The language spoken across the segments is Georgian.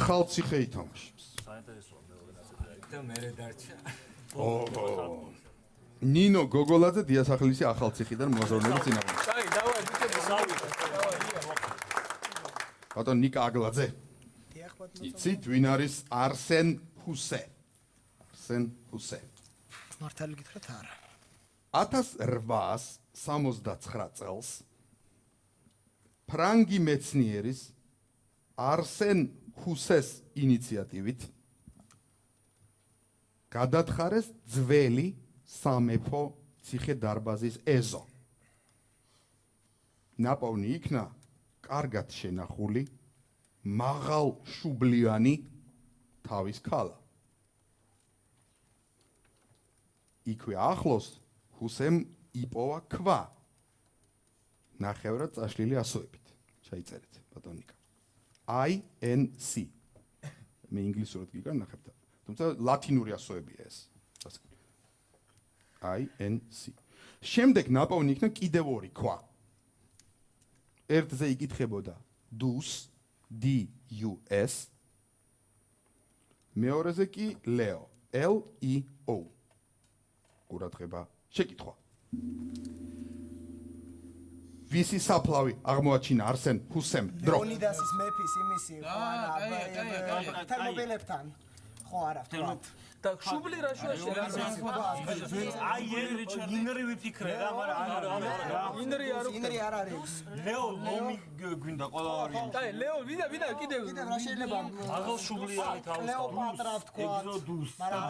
ახალციხე ითამაშებს. და მერე დარჩა. ნინო გოგოლაძე დიასახლისი ახალციხიდან მოაზროვნების წინააღმდეგ. აი, დავაი, ბიჭები, სავით. ბატონ ნიკა აგლაძე. იცით, ვინ არის არსენ ჰუსე? არსენ ჰუსე. მართალი გითხრათ არა. 1869 წელს ფრანგი მეცნიერის არსენ ჰუსეს ინიციატივით გადათხარეს ძველი სამეფო ციხე-დარბაზის ეზო. ნაპოვნი იქნა კარგად შენახული მაღალ შუბლიანი თავის ქალა. იქვე ახლოს ჰუსემ იპოვა ქვა ნახევრად წაშლილი ასოებით. ჩაიწერეთ ბატონ ნიკა. INC. მე ინგლისურად გიგანახებთ. თუმცა ლათინური ასოებია ეს. INC. შემდეგ ნაპოვნი იქნა კიდევ ორი ქვა. ერთზე იკითხებოდა DUS, DUS. მეორეზე კი LEO, LEO. ყურადღება, შეკითხვა. ვისი საფლავი აღმოაჩინა არსენ ჰუსემ დრო? ლეონიდასის მეფის იმისი თერმობილებთან. ხო არა, ვთქვათ. და შუბლი რა შუაში რა? აი ინრი ვიფიქრე რა, მაგრამ არა. ინრი არ არის. ლეო ლომი გვინდა ყველა ორი. აი, ლეო, ვიდა კიდევ რა შეიძლება? აღალ შუბლიანი თავს. კლეოპატრა ვთქვათ. ეგზოდუს. მაგრამ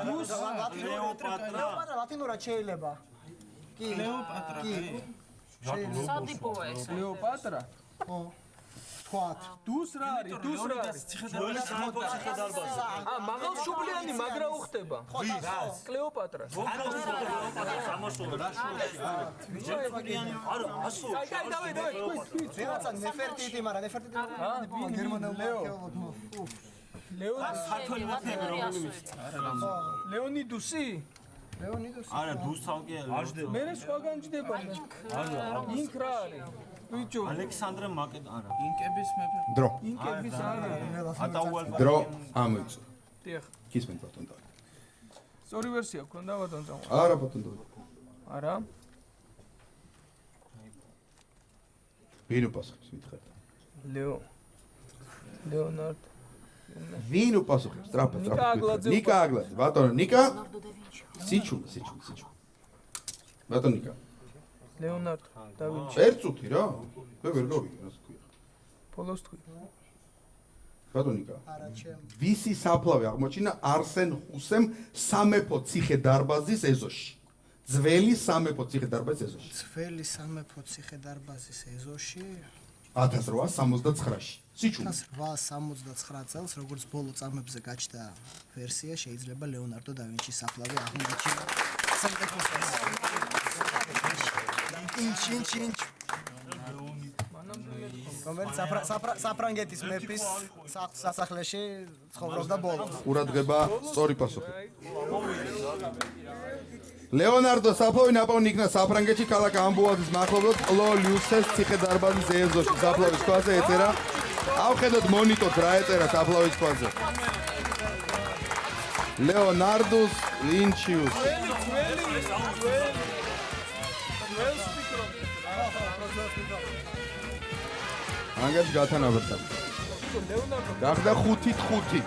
კლეოპატრა ლათინურად შეიძლება. კი. კლეოპატრა. კი. სადიპოა ეს. კლეოპატრა? ხო. ვთქვათ. დუს რა არის? დუს რა არის? ციხე-დარბაზი. მაღალ შუბლიანი მაგრა უხდება. კლეოპატრა. აი, დავაი, თქვი. ვიღაცა ნეფერტიტი, მაგრამ ნეფერტიტი გერმანულ არქეოლოგმა. ლეო ქართველი მოთები როგორი ვიცი? ლეონიდუსი? ლეონიდას. არა, დუს ცალკე არის. მე სხვაგან ჯდება. ინკ რა არის? ბიჭო, ალექსანდრე მაკედ არა. ინკების მეფე. დრო. ინკების არა. ატაუალ დრო ამოიწო. დიახ. გისმენთ ბატონ დავით. სწორი ვერსია გქონდა ბატონ წამო. არა ბატონ დავით. არა. ვინ უპასუხებს მითხრეთ? ლეო. ლეონარდ. ვინ უპასუხებს? სტრაფა. ნიკა აგლაძე. ნიკა აგლაძე. ბატონო ნიკა. სიჩუმე. ბატონ ნიკა. ლეონარდ და ვინჩი. ერთ წუთი რა. მე ვერ გავიგე რას ქვია. ბოლოს თქვი. ბატონ ნიკა. არა ჩემ. ვისი საფლავი აღმოჩინა არსენ ჰუსემ სამეფო ციხე-დარბაზის ეზოში? ძველი სამეფო ციხე-დარბაზის ეზოში. ძველი სამეფო ციხე-დარბაზის ეზოში 1869-ში. სიჩუმე. 1869 წელს, როგორც ბოლო წამებზე გაჩნდა ვერსია, შეიძლება ლეონარდო და ვინჩის საფლავი აღმოჩნდა. ინჩ. რომელიც საფრანგეთის მეფის სასახლეში ცხოვრობდა ბოლოს. ყურადღება, სწორი პასუხი. ლეონარდო საფლავი ნაპოვნი იქნა საფრანგეთში ქალაქ ამბუაზის მახლობლად ყლო-ლიუსეს ციხე-დარბაზის ეზოში. საფლავის ქვაზე ეწერა. ავხედოთ მონიტორს რა ეწერა საფლავის ქვაზე. ლეონარდოს ვინჩიუს. ანგარიშ გათანაბრდა. გახდა 5-5.